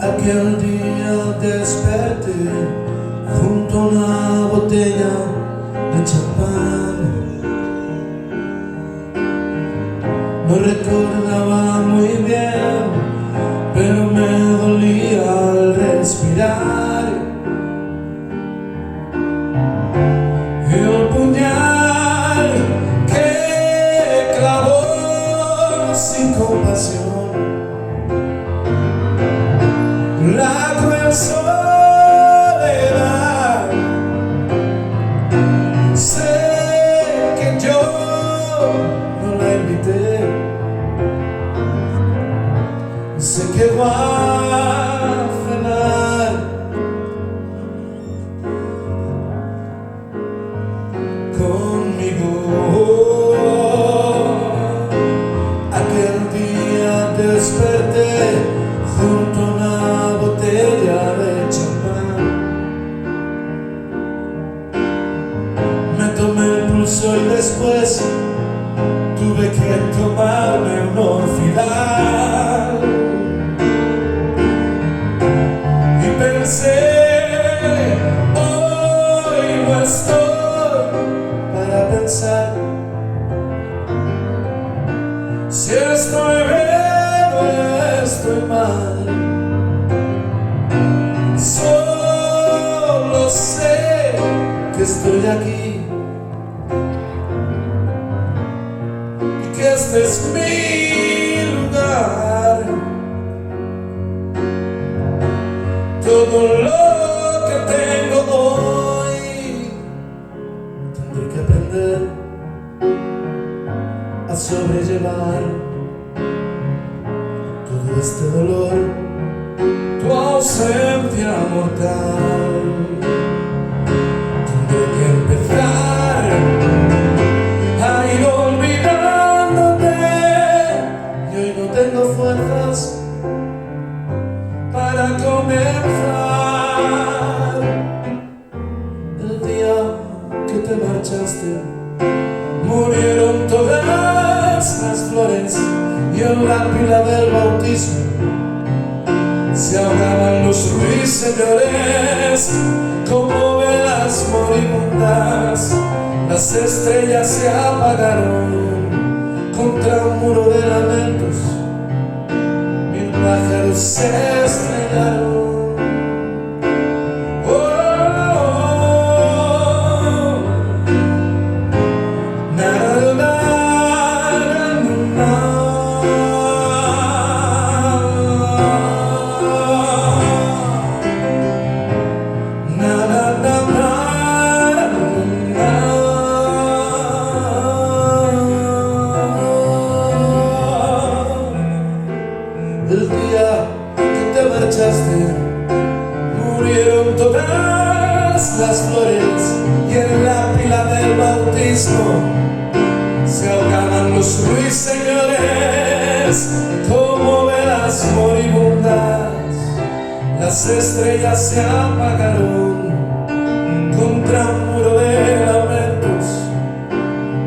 Aquel día desperté junto a una botella de champán. No recordaba muy bien, pero me dolía al respirar. El puñal que clavó sin compasión la cruel soledad. Sé que yo no la invité, sé que va a frenar conmigo. Aquel día desperté junto a una botella de champán. Me tomé el pulso y después tuve que tomarme un Orfidal. Y pensé, hoy no estoy para pensar si estoy bien o estoy mal. Solo sé que estoy aquí y que este es mi lugar. Todo lo que tengo hoy tendré que aprender a sobrellevar todo este dolor, tu ausencia mortal. Tendré que empezar a ir olvidándote y hoy no tengo fuerzas para comenzar. El día que te marchaste murieron todas las flores y en la pila del bautismo se ahogaban los ruiseñores como velas moribundas. Las estrellas se apagaron contra un muro de lamentos, mil pájaros se estrellaron. El día que te marchaste murieron todas las flores y en la pila del bautismo se ahogaban los ruiseñores como velas moribundas. Las estrellas se apagaron contra un muro de lamentos,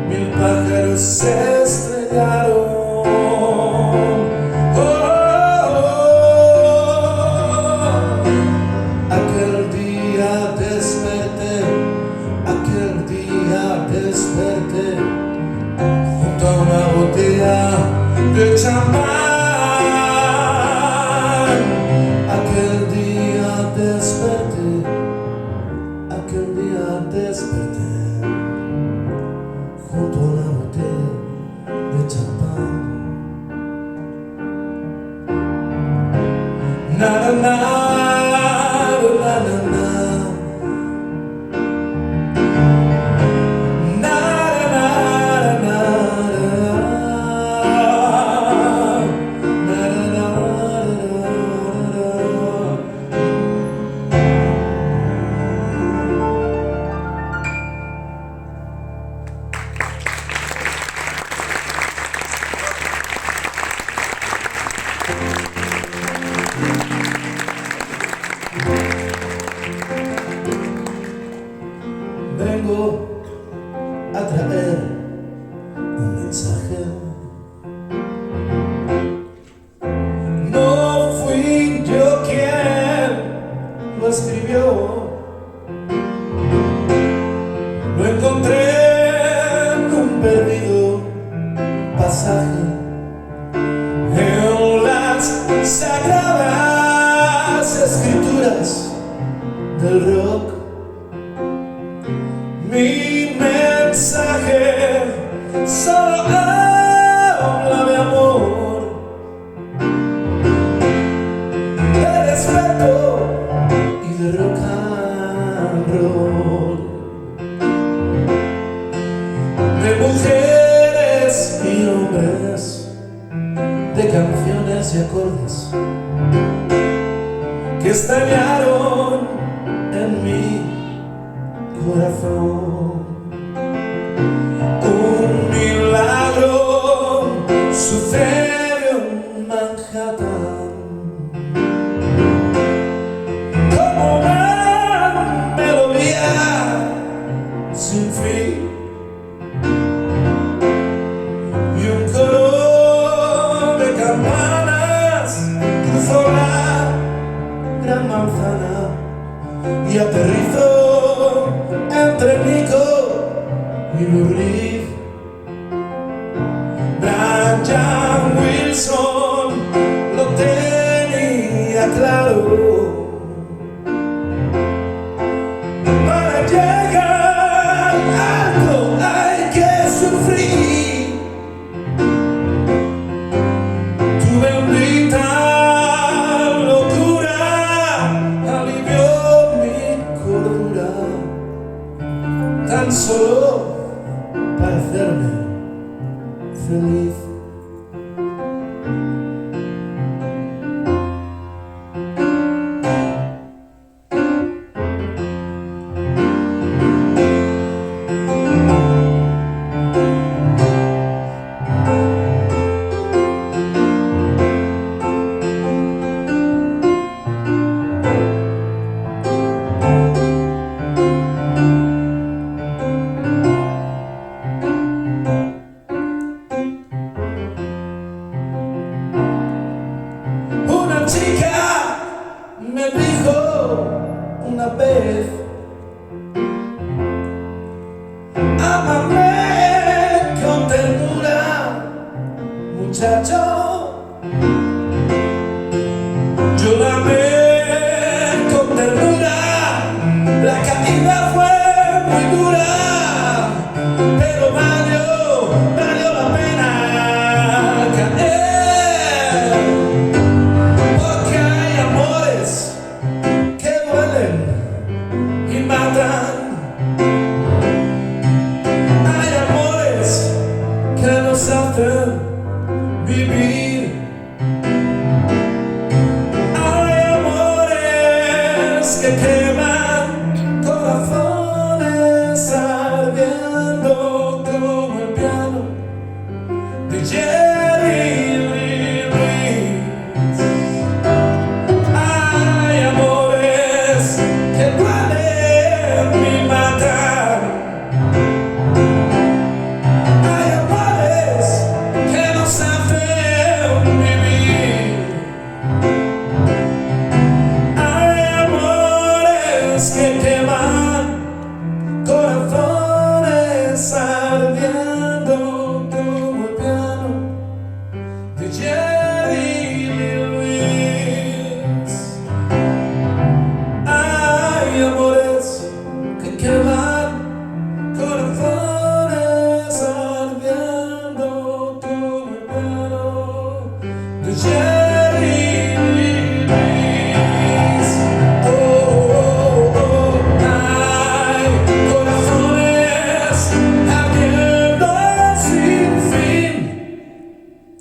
mil pájaros se estrellaron. Desperté junto a una botella de champán. Aquel día desperté, aquel día desperté junto a una botella de champán. Na na na na na na. Vengo a traer un mensaje. No fui yo quien melodías y acordes que estallaron en mi corazón. Un milagro sucedió en Manhattan, como una melodía sin fin y un coro de campanas cruzó la gran manzana y aterrizó entre Nico y Lou Reed. Brian Wilson lo tenía claro: para llegar alto hay que sufrir. Tu bendita locura alivió mi cordura, tan solo para hacerme feliz. Una chica me dijo una vez: ámame con ternura, muchacho. Yo la amé con ternura, la caída fue muy dura, pero valió la pena caer, porque hay amores que duelen y matan. Hay amores que nos hacen vivir. Hay amores que queman corazones ardiendo como el piano de Jerry Lee Lewis. Hay amores que duelen y matan. Hay amores que nos hacen vivir. Hay amores que queman corazones ardiendo como el piano de Jerry Lee Lewis. Hay amores que queman corazones ardiendo como el piano de Jerry Lee Lewis. Oh, oh, oh. Hay corazones ardiendo sin fin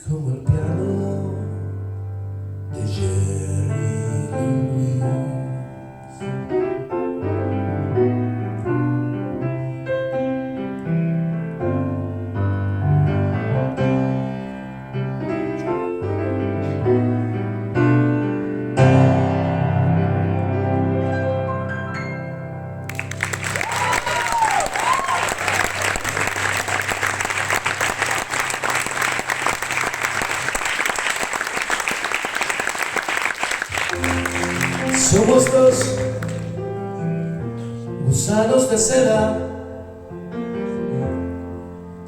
como el piano de Jerry Lee Lewis. Somos dos gusanos de seda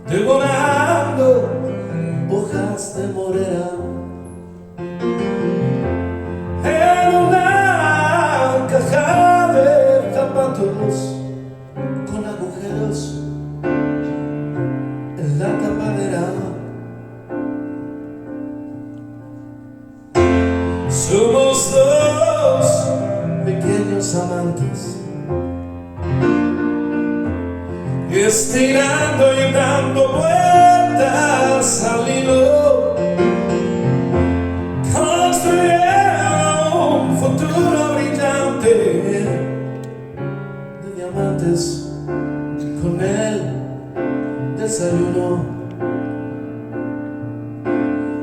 devorando hojas de morera en una caja de zapatos con agujeros en la tapadera. Somos dos pequeños amantes estirando y dando vueltas al hilo,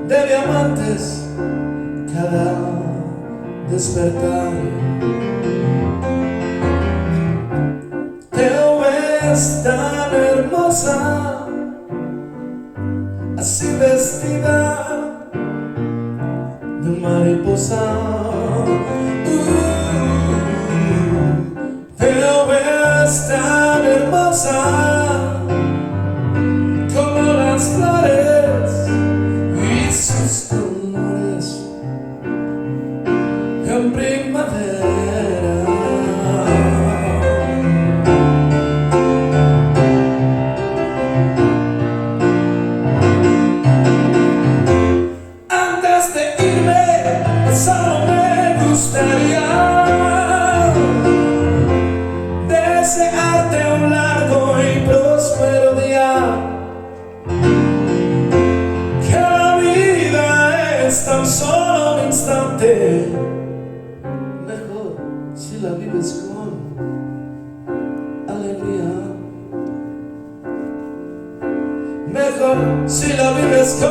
de diamantes cada despertar. Te ves tan hermosa, así vestida de mariposa. Te ves tan hermosa como las flores y sus colores en primavera. Antes de irme, solo me gustaría desearte un largo y próspero día. Que la vida es tan solo un instante, mejor si la vives con alegría. Mejor si la vives con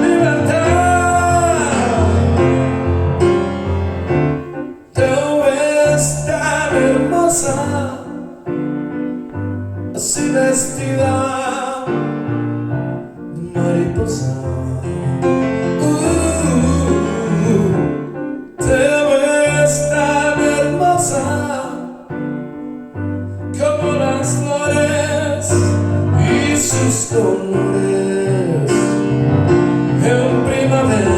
libertad. Te ves tan hermosa, así vestida de mariposa. Te ves tan hermosa como las flores y sus colores en primavera.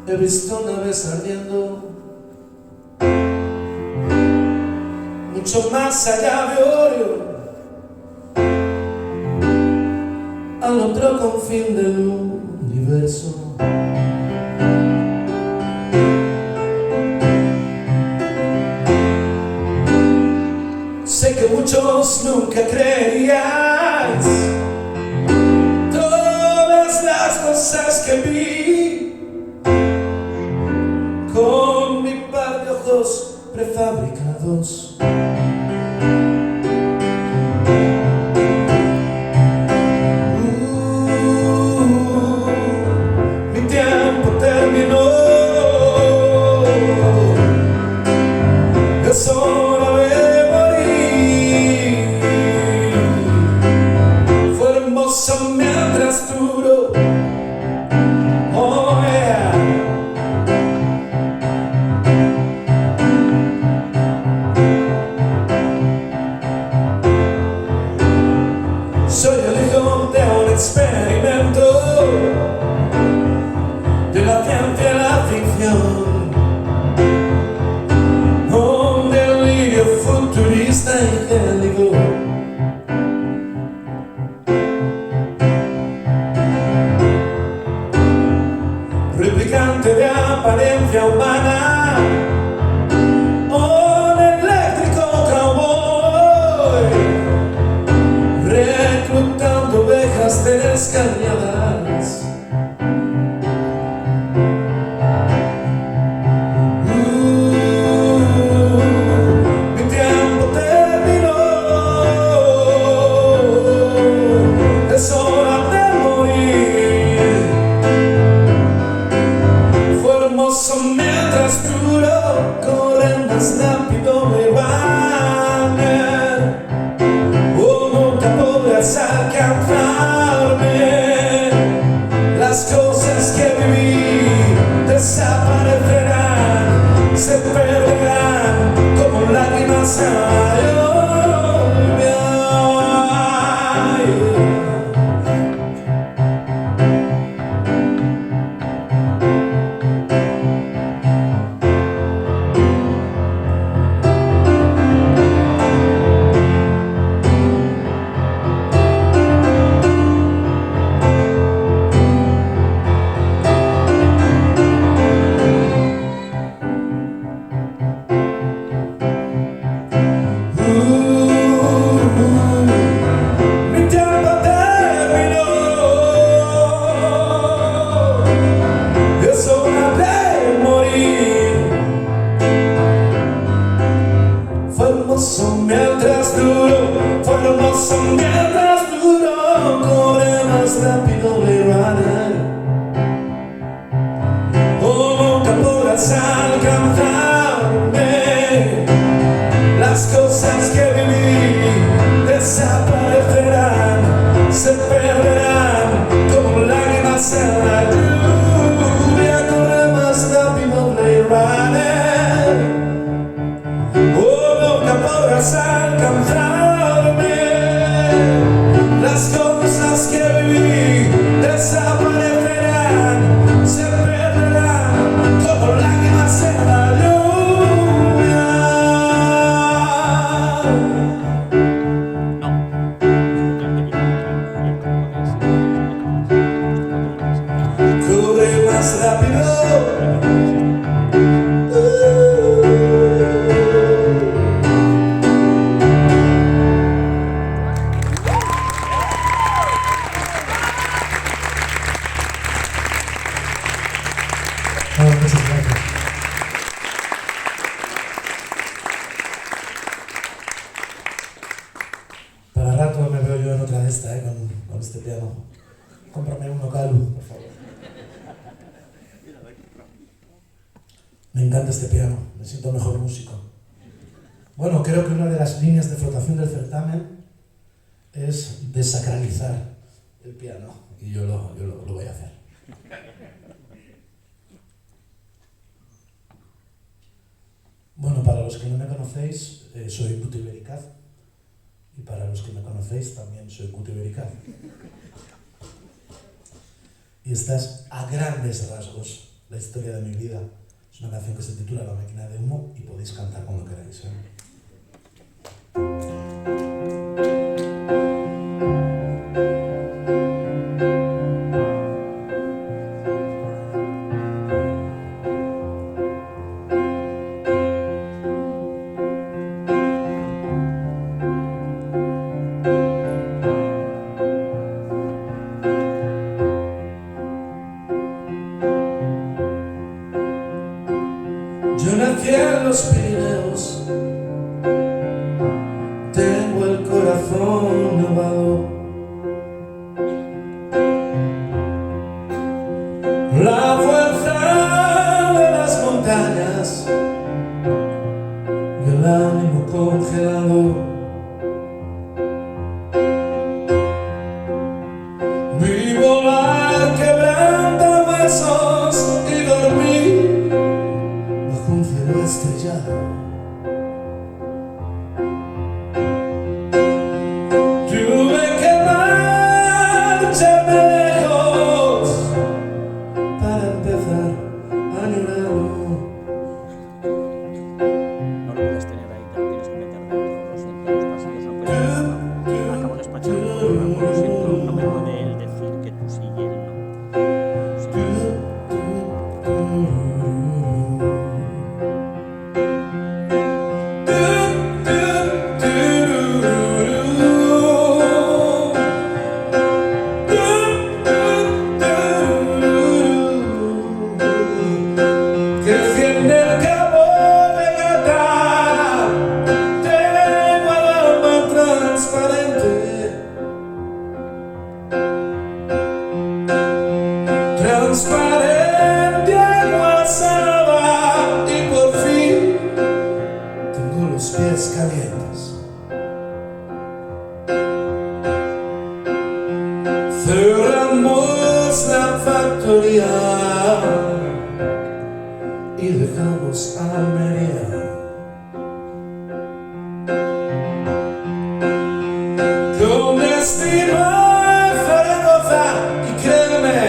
He visto naves ardiendo mucho más allá de Orión, al otro confín del universo. Sé que muchos nunca creeríais todas las cosas que vi con mi par de ojos prefabricados. Mi tiempo terminó, es hora de morir. Fue hermoso mientras duró. Oh yeah. Soy el hijo de un experimento de la ciencia y la ficción, un delirio futurista y gélido. Replicante de apariencia humana, un eléctrico cowboy reclutando ovejas descarriadas. Mi tiempo terminó, es hora de morir. Fue hermoso mientras duró, corren más rápido me van. Nunca podrás alcanzarme. Las cosas que viví desaparecerán, se perderán como lágrimas. podrás alcanzarme. Las cosas que viví desaparecerán, se perderán como lágrimas en la lluvia. Corre más rápido, Blade Runner. Oh, nunca podrás alcanzarme. Las cosas que viví desaparecerán, se perderán como lágrimas en la lluvia. Corre más rápido. Muchas gracias. Para rato me veo yo en otra de esta, con este piano. Cómprame uno, Calu, por favor. Me encanta este piano, me siento mejor músico. Bueno, creo que una de las líneas de flotación del certamen es desacralizar el piano, y yo lo voy a hacer. Bueno, para los que no me conocéis, soy Cuti Bericaz, y para los que me conocéis también soy Cuti Bericaz. Y esta es, a grandes rasgos, la historia de mi vida. Es una canción que se titula La máquina de humo y podéis cantar cuando queráis, ¿eh? Yo nací en los Pirineos, tengo el corazón nevado. La fuerza de las montañas y el ánimo congelado. Vi volar quebranta huesos y dormí bajo un cielo estrellado. Tuve que marcharme lejos para empezar a llorarlo. No lo puedes tener ahí, te lo tienes que meter dentro. Lo siento, los pasillos no pueden. Acabo despachando el programa, lo siento, no me puede él decir que tú sí y él no. Lo siento. Crecí en el Cabo de Gata, tengo el alma transparente. Transparente agua salva y por fin tengo los pies calientes. Cerramos la factoría y dejamos Almería. Con estima Zaragoza, y créeme,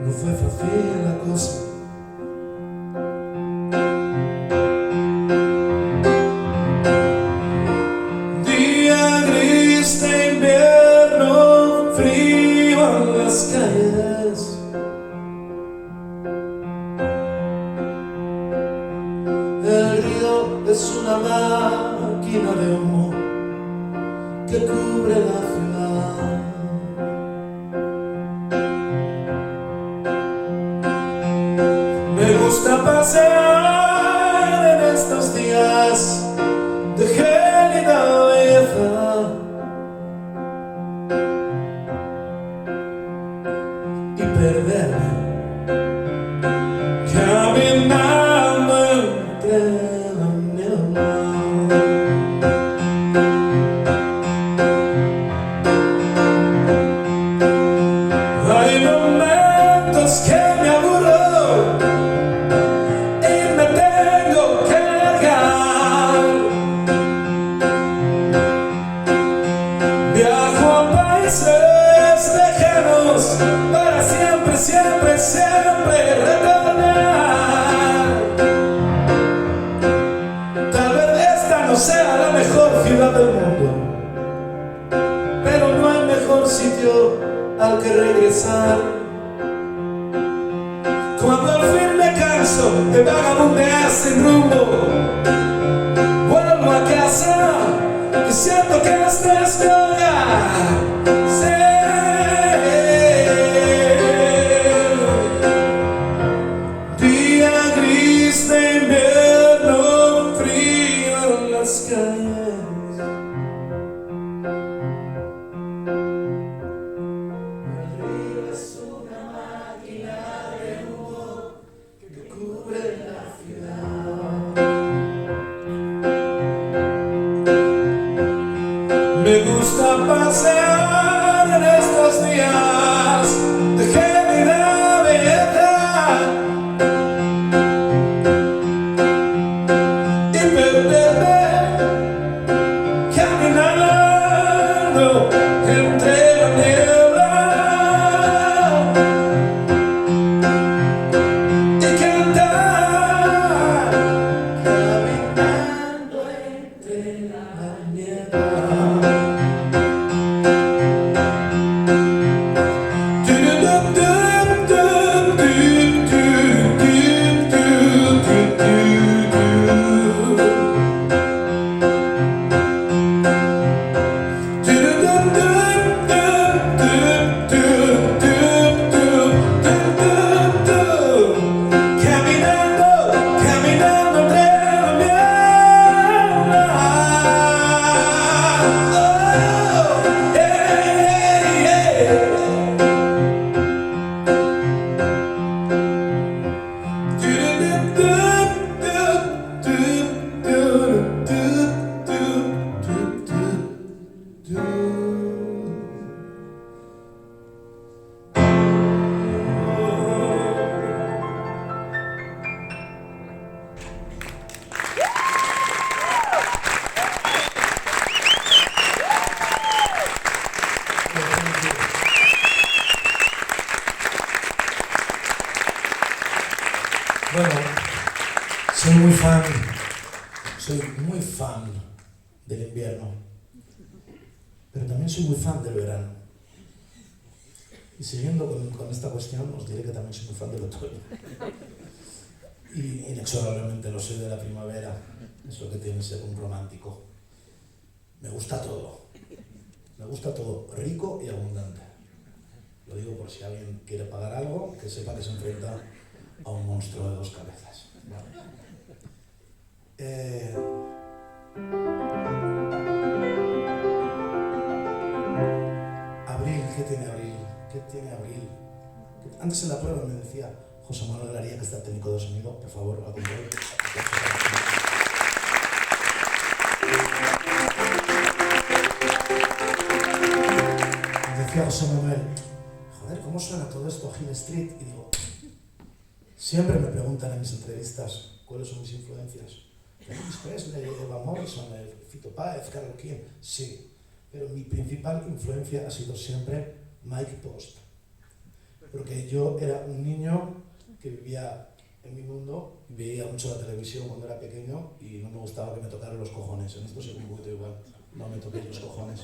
no fue fácil la cosa. Día gris de invierno, frío en las calles. El río es una máquina de humo que cubre la ciudad. Me gusta pasear en estos días de gélida belleza y perderme regresar. Cuando al fin me canso de vagabundear sin rumbo, vuelvo a casa y siento que este es mi hogar. Día gris de invierno, frío en las calles. El río es una máquina de humo que cubre la ciudad. Me gusta pasear en estos días de gélida belleza y perderme caminando entre la niebla y cantar caminando entre la niebla. Bueno, soy muy fan del invierno, pero también soy muy fan del verano. Y siguiendo con esta cuestión, os diré que también soy muy fan del otoño. Y inexorablemente lo soy de la primavera, es lo que tiene ser un romántico. Me gusta todo rico y abundante. Lo digo por si alguien quiere pagar algo, que sepa que se enfrenta a un monstruo de dos cabezas. Vale. Abril, ¿qué tiene abril? ¿Qué tiene abril? Antes en la prueba me decía José Manuel Laría, que está técnico de sonido, por favor, acompáñame. Decía José Manuel, joder, ¿cómo suena todo esto a Hill Street? Y digo, siempre me preguntan en mis entrevistas cuáles son mis influencias. Elvis Presley, Eva Morrison, Fito Páez, Karol King, sí. Pero mi principal influencia ha sido siempre Mike Post. Porque yo era un niño que vivía en mi mundo, veía mucho la televisión cuando era pequeño y no me gustaba que me tocaran los cojones. En esto soy un poquito igual, no me toquéis los cojones.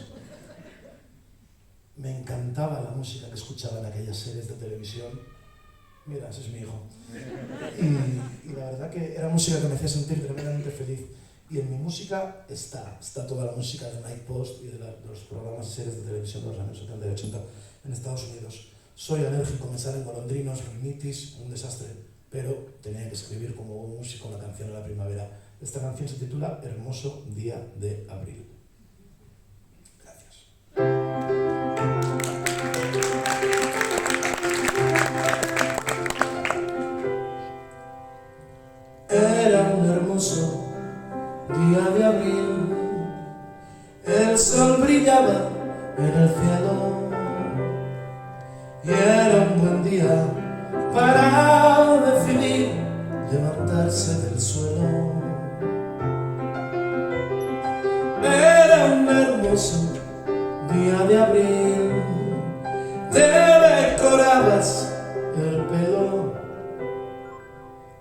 Me encantaba la música que escuchaba en aquellas series de televisión. Mira, ese es mi hijo. Y la verdad que era música que me hacía sentir tremendamente feliz. Y en mi música está toda la música de Mike Post y de los programas y series de televisión de los años 70 y 80 en Estados Unidos. Soy alérgico, me salen golondrinos, rinitis, un desastre, pero tenía que escribir como un músico una canción en la primavera. Esta canción se titula Hermoso Día de Abril. Gracias. Era un hermoso día de abril, el sol brillaba en el cielo y era un buen día para decidir levantarse del suelo. Era un hermoso día de abril, te decorabas el pelo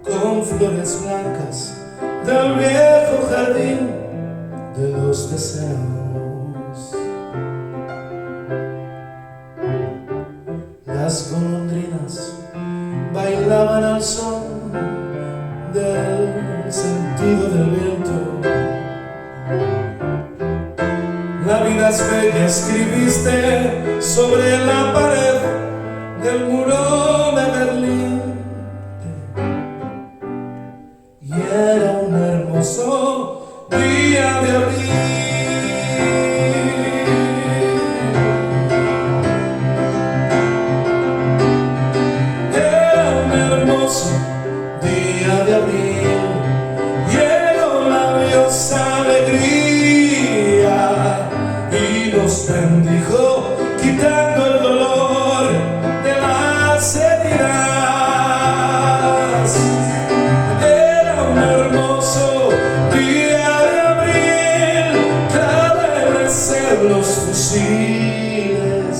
con flores blancas del viejo jardín de los deseos. al son del sentido del viento. La vida es bella, escribiste sobre la pared del muro de Berlín. Y era un hermoso día de abril. Era un hermoso día de abril. Llegó la gloriosa alegría y nos bendijo, quitando el dolor de las heridas. Era un hermoso día de abril, claveles los fusiles,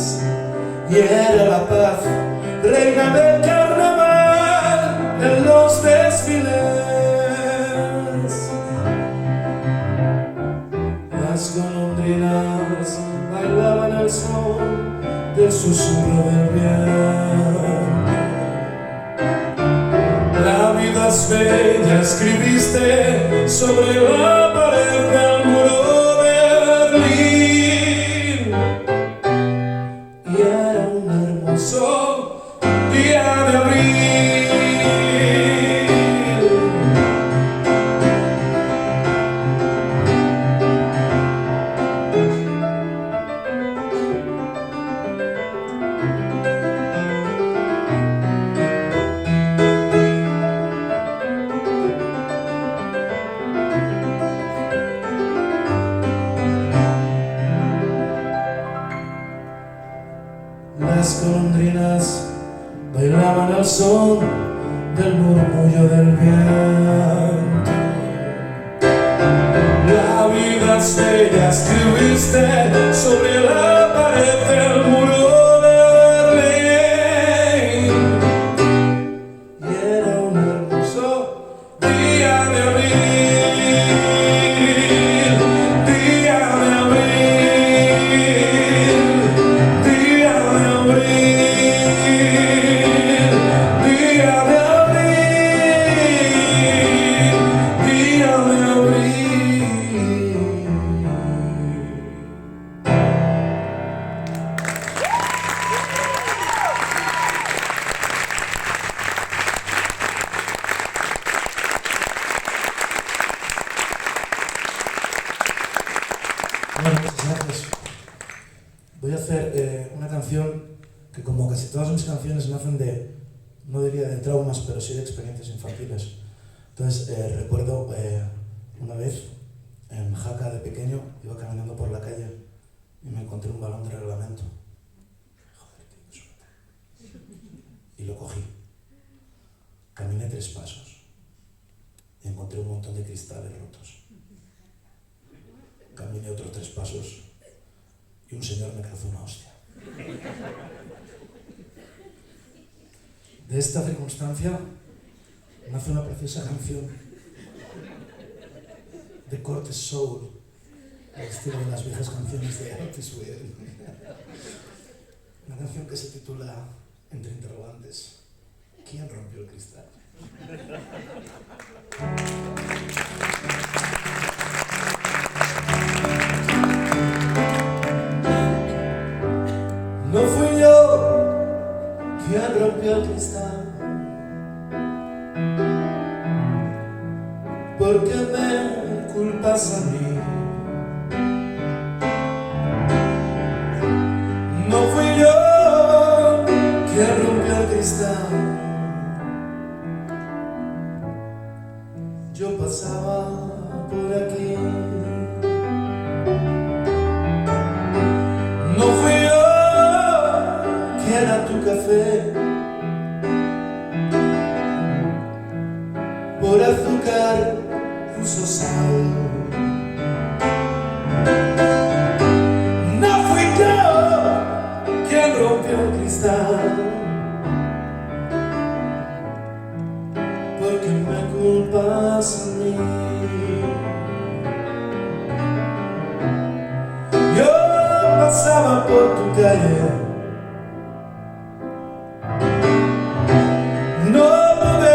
y era la paz, reina del carnaval en los desfiles. Las golondrinas bailaban al son del susurro del viento. La vida es bella, escribiste sobre la pared del muro de Berlín. Y era un hermoso día de abril. Las golondrinas bailaban al son del murmullo del viento. La vida es bella, escribiste sobre la pared del muro de Berlín. Y era un hermoso día de abril. Día de abril. Día de abril. Día de abril. Día de abril. Bueno, muchas gracias. Voy a hacer una canción que, como casi todas mis canciones, nacen de, no diría de traumas, pero sí de experiencias infantiles. Entonces, recuerdo una vez en Jaca, de pequeño, iba caminando por la calle y me encontré un balón de reglamento. Joder, tío, qué suerte. Y lo cogí. Caminé 3 pasos y encontré un montón de cristales rotos. Caminé otros 3 pasos y un señor me calzó una hostia. De esta circunstancia nace una preciosa canción de corte soul, al estilo de las viejas canciones de Otis Williams. Una canción que se titula, entre interrogantes, ¿quién rompió el cristal? No fui yo quien rompió el cristal, porque me culpas a mí. No fui yo quien rompió el cristal, yo pasaba por aquí. No fui yo quien a tu café por azúcar puso sal. No fui yo quien rompió el cristal, porque me culpas a mí. Yo pasaba por tu calle, no pude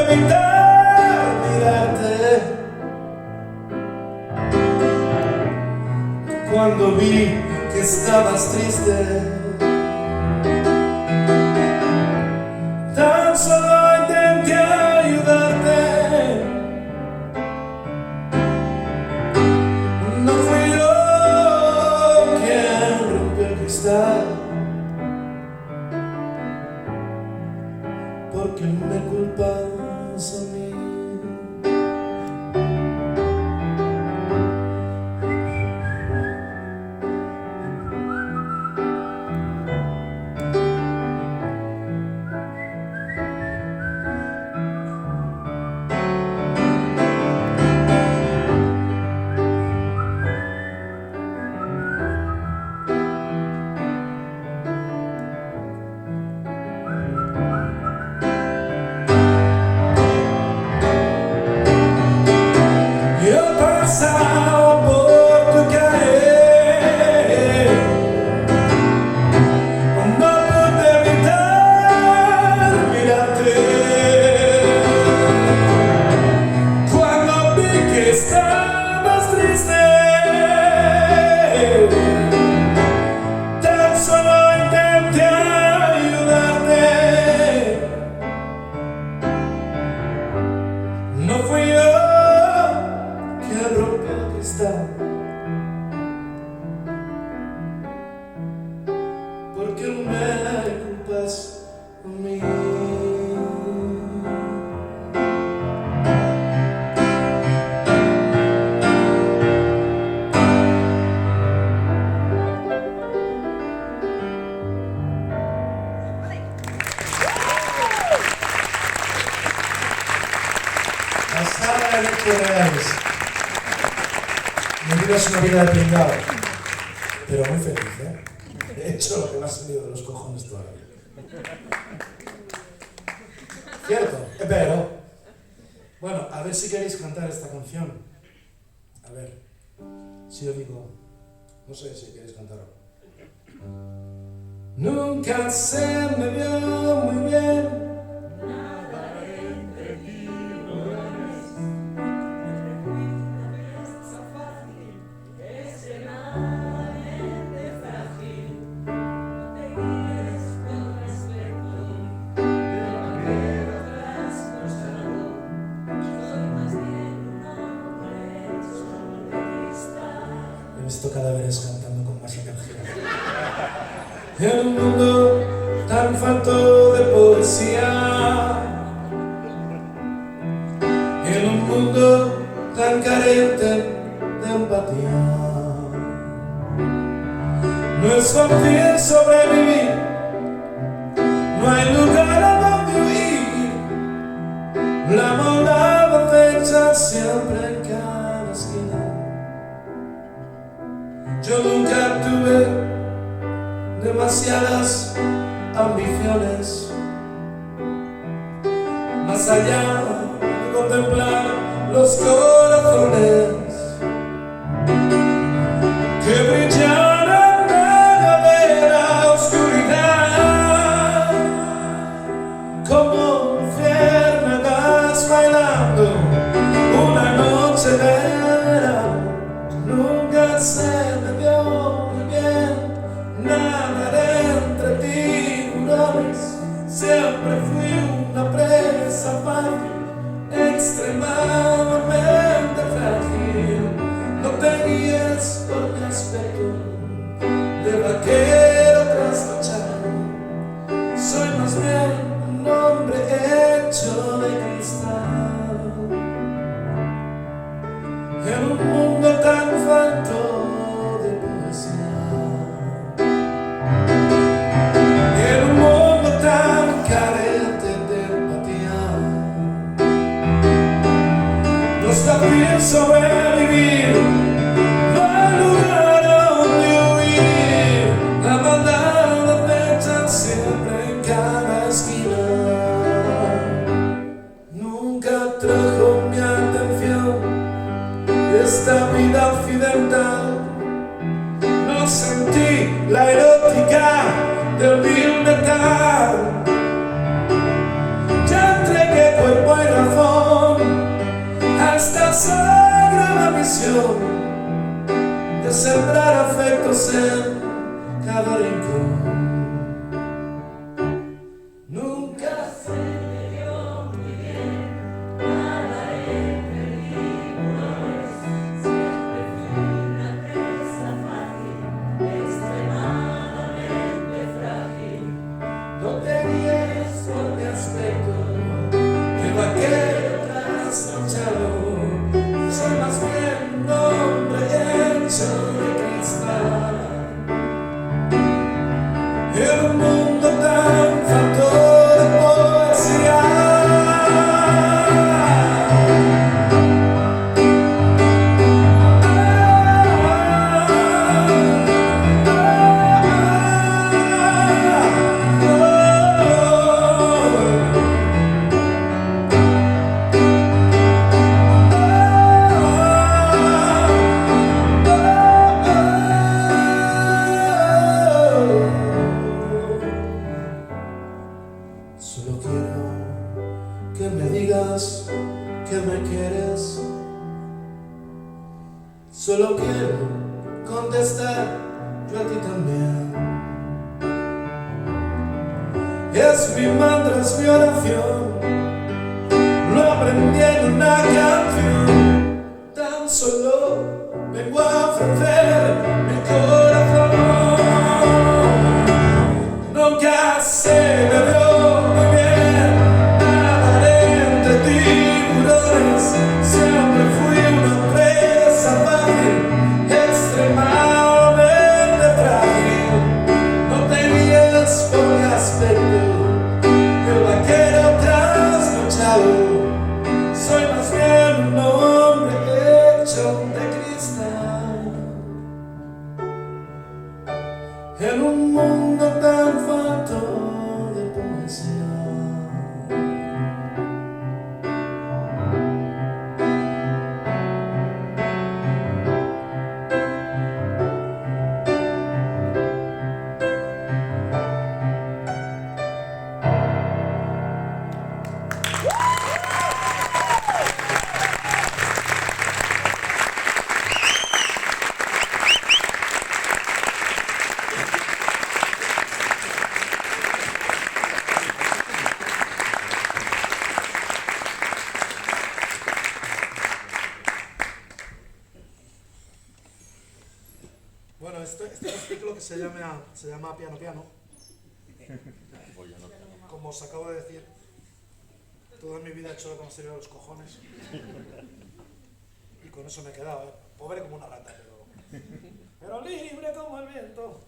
vi que estabas triste, tan solo intenté ayudarte. No fui yo quien rompió el cristal, porque me culpas a mí. Pasado por tu caer, no pude evitar mirarte. Cuando vi que estabas triste, tan solo intenté ayudarte. No fui yo que rompió el cristal, porque me culpas a mí. La sala de Electroreales. Mi vida es una vida de pringao, pero muy feliz, ¿eh? He hecho lo que me ha salido de los cojones todavía. ¿Cierto? Pero, bueno, a ver si queréis cantar esta canción. A ver, si yo digo, no sé si queréis cantarlo. Nunca se me vio muy bien He visto cadáveres cantando con más energía. en un mundo tan falto de poesía, en un mundo tan carente de empatía. No es fácil sobrevivir, no hay lugar a donde huir, la maldad acecha siempre en cada esquina. Yo nunca tuve demasiadas ambiciones, más allá de contemplar los corazones que brillaran en medio de la oscuridad, como luciérnagas bailando una noche de verano. Nunca se me dio muy bien nadar entre tiburones, siempre fui una presa fácil, extremadamente frágil. No te guíes por mi aspecto de vaquero trasnochado, soy más bien un hombre hecho de cristal. En un mundo tan falto de poesía, en un mundo tan carente de empatía, no está bien sobrevivir, no hay lugar donde huir, la maldad acecha siempre en cada esquina. Nunca trajo mi atención esta vida occidental, no sentí la erótica del vil metal. Ya entregué cuerpo y razón a esta sagrada misión de sembrar afectos en cada rincón. Nunca se me dio muy bien nada en peligros. Siempre fui una presa fácil, extremadamente frágil. No tenías por mi aspecto el vaquero trasnochado. Soy más bien un hombre hecho de cristal. En un mundo tan falto de poesía. Solo quiero que me digas que me quieres. Solo quiero contestar yo a ti también. Es mi mantra, es mi oración. Lo aprendí en una canción. Tan solo vengo a ofrecer mi corazón. Nunca se me dio muy bien nadar entre tiburones. Siempre fui una presa fácil, extremadamente frágil. No tenías por mi aspecto el vaquero trasnochado. Soy más bien un hombre hecho de cristal. En un mundo tan falto de poesía. Bueno, este es un ciclo que se llama Piano Piano. Como os acabo de decir, toda mi vida he hecho de conocer a los cojones. Y con eso me he quedado, pobre como una rata, pero libre como el viento.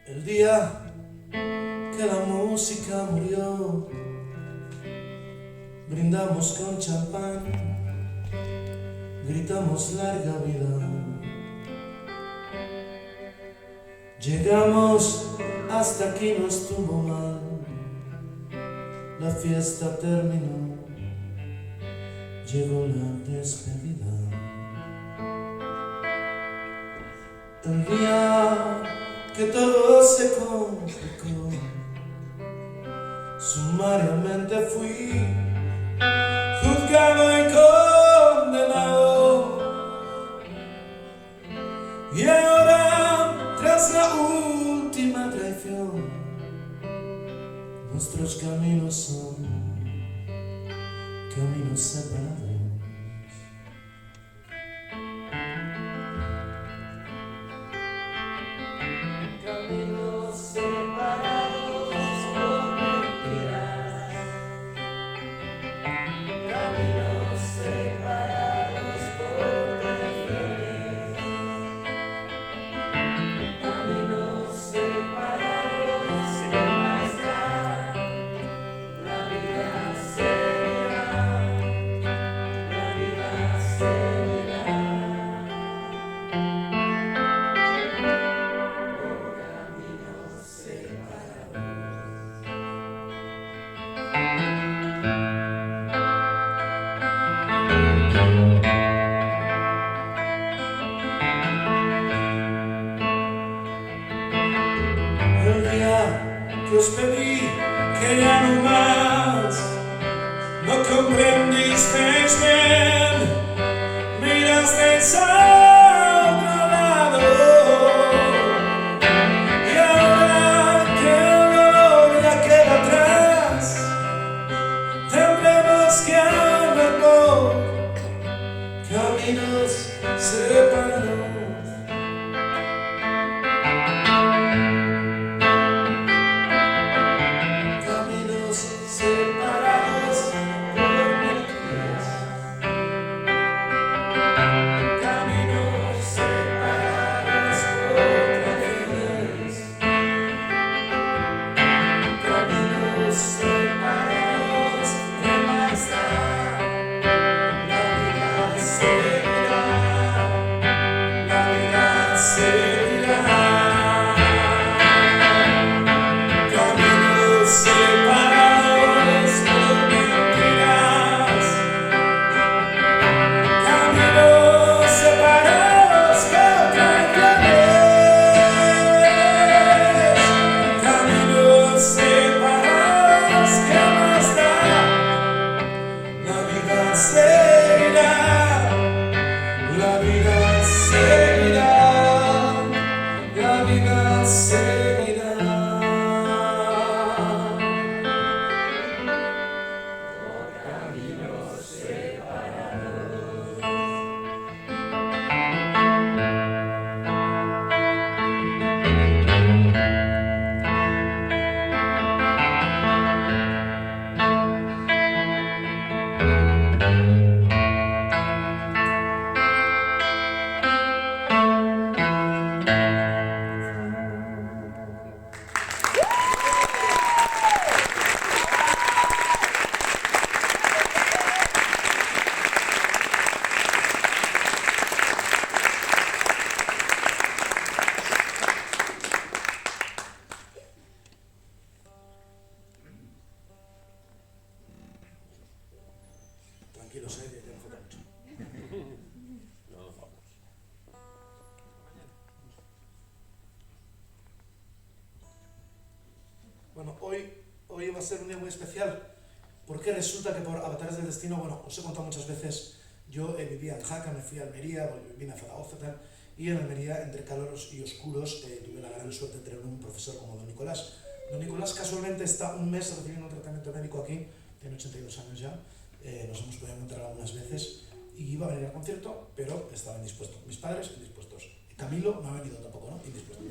El día que la música murió, brindamos con champán, gritamos larga vida. Llegamos hasta aquí, no estuvo mal, la fiesta terminó, llegó la despedida. El día que todo se complicó, sumariamente fui juzgado y condenado. Y ahora, tras la última traición, nuestros caminos son caminos separados. Caminos separados por mentiras. Caminos separados por traiciones. Caminos separados por maestrar. La vida seguirá. La vida seguirá. El día que os pedí que ya no más, no comprendisteis bien, mirasteis a otro lado, y ahora que el dolor ya queda atrás, tendremos que hablar por caminos separados. Tranquilos, que ya no falta mucho. Bueno, hoy va a ser un día muy especial porque resulta que por avatares del destino, bueno, os he contado muchas veces, yo vivía en Jaca, me fui a Almería, vine a Zaragoza y tal, y en Almería, entre calores y oscuros, tuve la gran suerte de tener un profesor como don Nicolás. Don Nicolás casualmente está un mes recibiendo un tratamiento médico aquí, tiene 82 años ya, nos hemos podido encontrar algunas veces y iba a venir al concierto, pero estaba indispuesto. Mis padres indispuestos. Camilo no ha venido tampoco, ¿no? Indispuesto.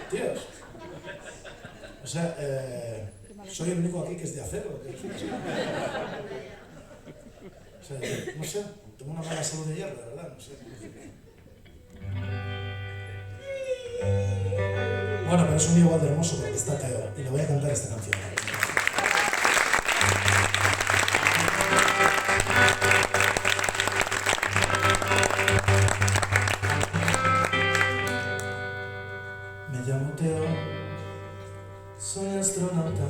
Tíos. O sea, soy el único aquí que es de acero. O sea, no sé, tengo una mala salud de hierro, de verdad, no sé. Bueno, pero es un día igual de hermoso porque está Teo y le voy a cantar esta canción. Me llamo Teo, soy astronauta,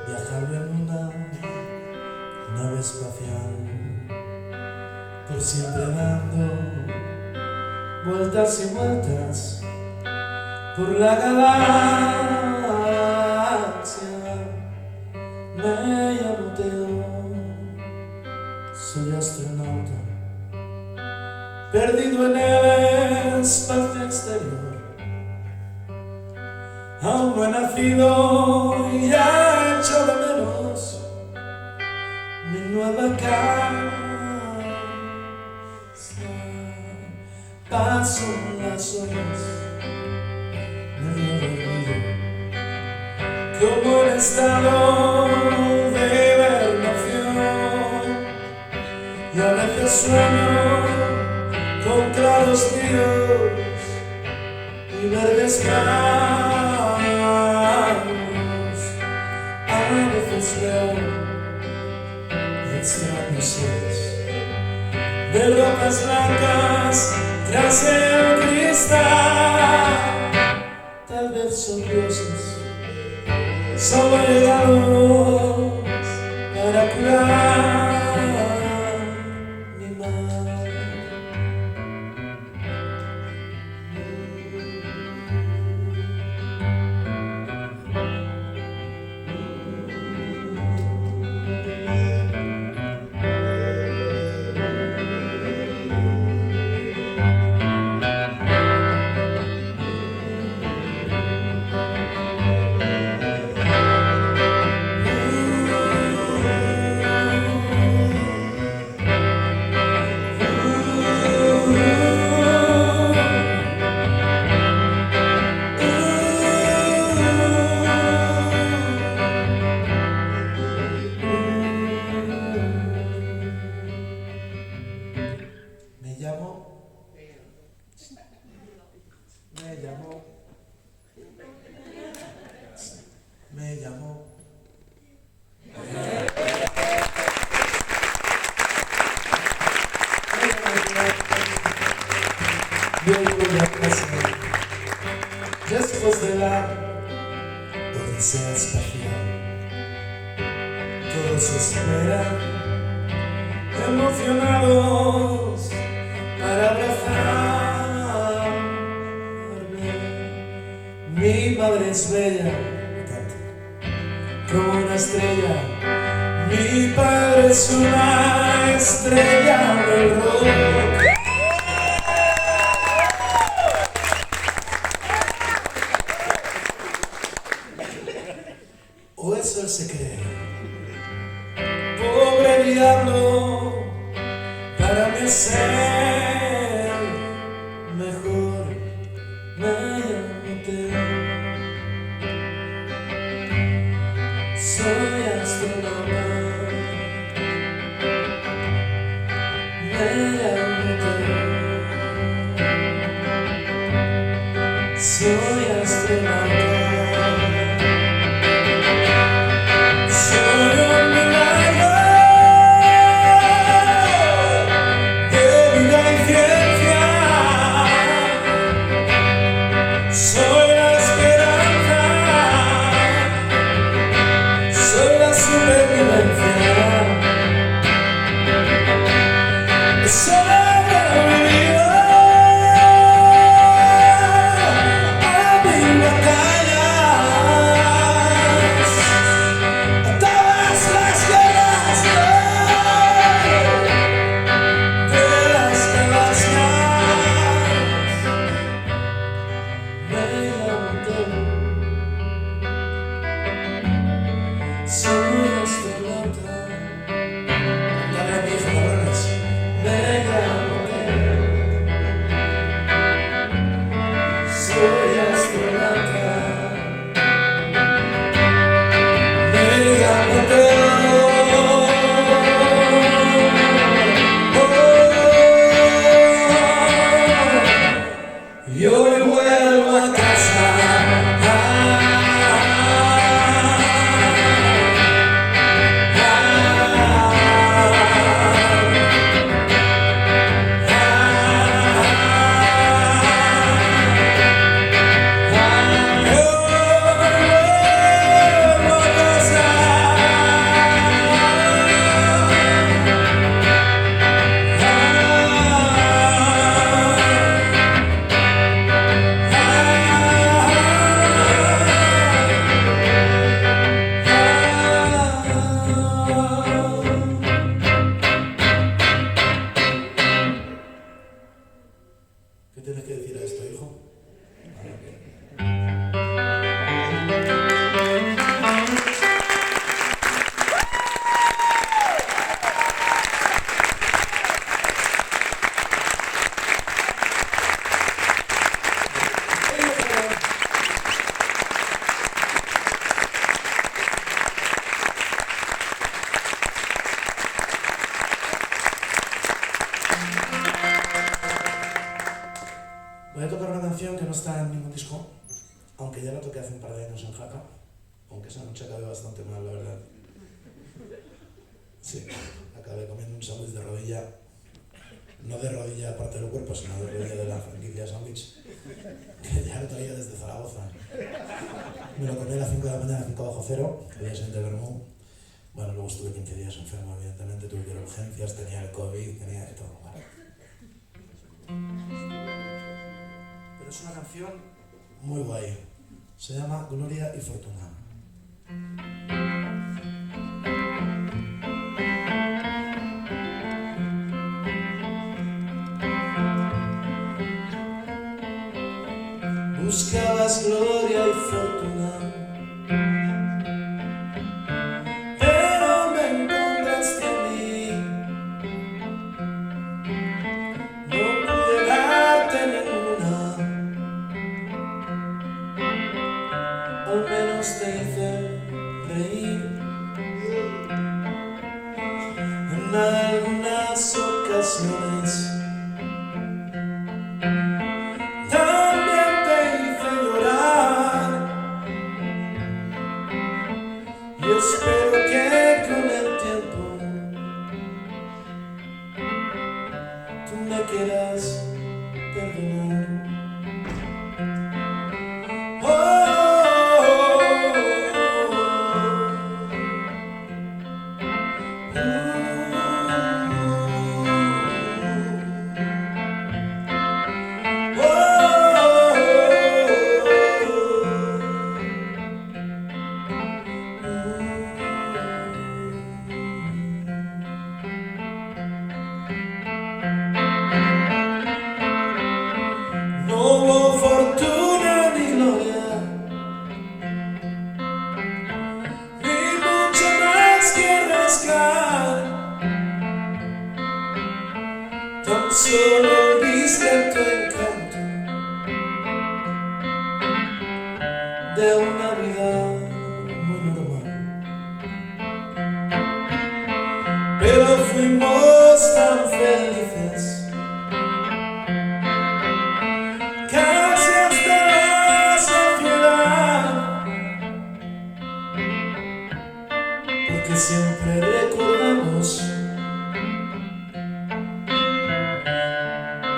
viajando en una nave espacial, por siempre dando vueltas y vueltas por la galaxia. Me llamo Teo, soy astronauta, perdido en el espacio exterior. Aún no he nacido y ya echo de menos mi nueva casa. Paso las horas medio dormido, como en estado de hibernación, y a veces sueño con claros días y verdes campos. A veces veo extraños seres de rocas blancas tras el cristal. Tal vez son dioses solo llegados para curar mi mal. Me llamó. Después de la odisea espacial, todos esperan, emocionados, para abrazarme. Mi madre es bella, como una estrella. Mi padre es una estrella del rock. O eso él se cree. Pobre diablo, para mí es ser mejor. Me llamo Teo. Soy astronauta. Me llamo Teo. Soy astronauta. ¿Qué tienes que decir a esto, hijo? Voy a tocar una canción que no está en ningún disco, aunque ya la toqué hace un par de años en Jaca, aunque esa noche acabé bastante mal, la verdad. Sí, acabé comiendo un sándwich de rodilla, no de rodilla aparte del cuerpo, sino de rodilla de la franquicia sándwich, que ya lo traía desde Zaragoza. Me lo comí a las 5 de la mañana, 5 bajo cero, el día siguiente Bermú. Bueno, luego estuve 15 días enfermo, evidentemente, tuve que ir a urgencias, tenía el COVID, tenía de todo. Vale. Pero es una canción muy guay. Se llama Gloria y Fortuna. Buscabas gloria y fortuna, pero me encontraste a mí. No pude darte ninguna, al menos te hice reír. En algunas ocasiones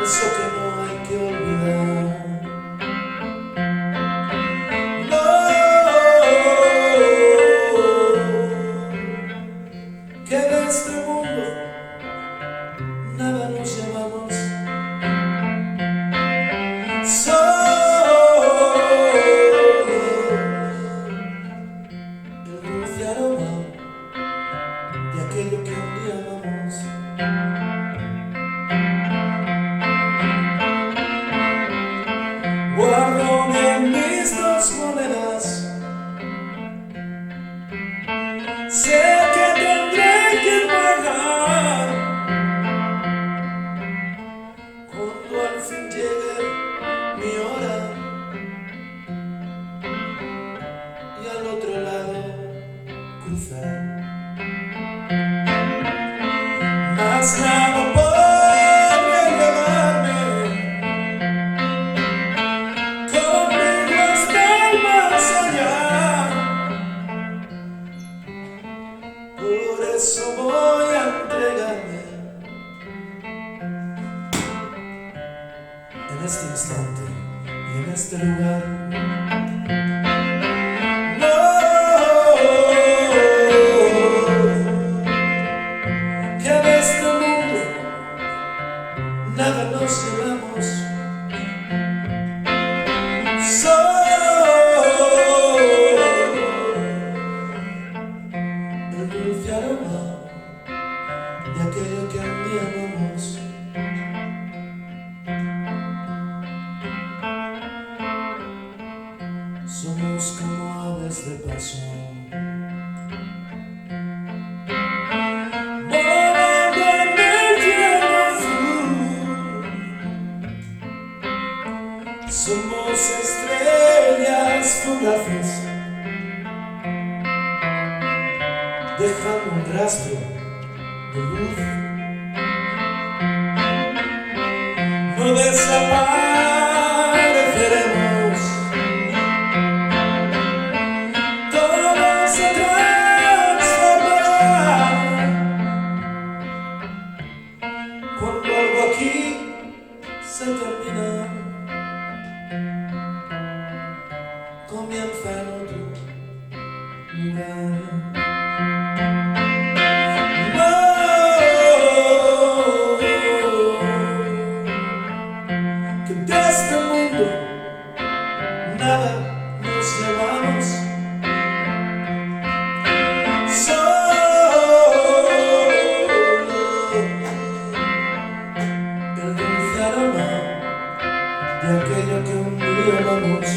eso que no hay que olvidar. No, que de este mundo nada nos llevamos. El dulce aroma de aquello que un día amamos. Guardo bien mis dos monedas, sé que tendré que pagar cuando al fin llegue mi hora y al otro lado cruzar. Mas nada podrá llevarme conmigo hasta el más allá. Por eso voy a entregarme en este instante y en este lugar. Nada nos llevamos, solo el dulce aroma de aquello que un día amamos. Somos como aves de paso, somos estrellas fugaces, dejando un rastro de luz. No desapareceremos, todo se transformará cuando algo aquí se termina. Comienza en otro lugar. No, que de este mundo nada nos llevamos. Solo el dulce aroma de aquello que un día amamos.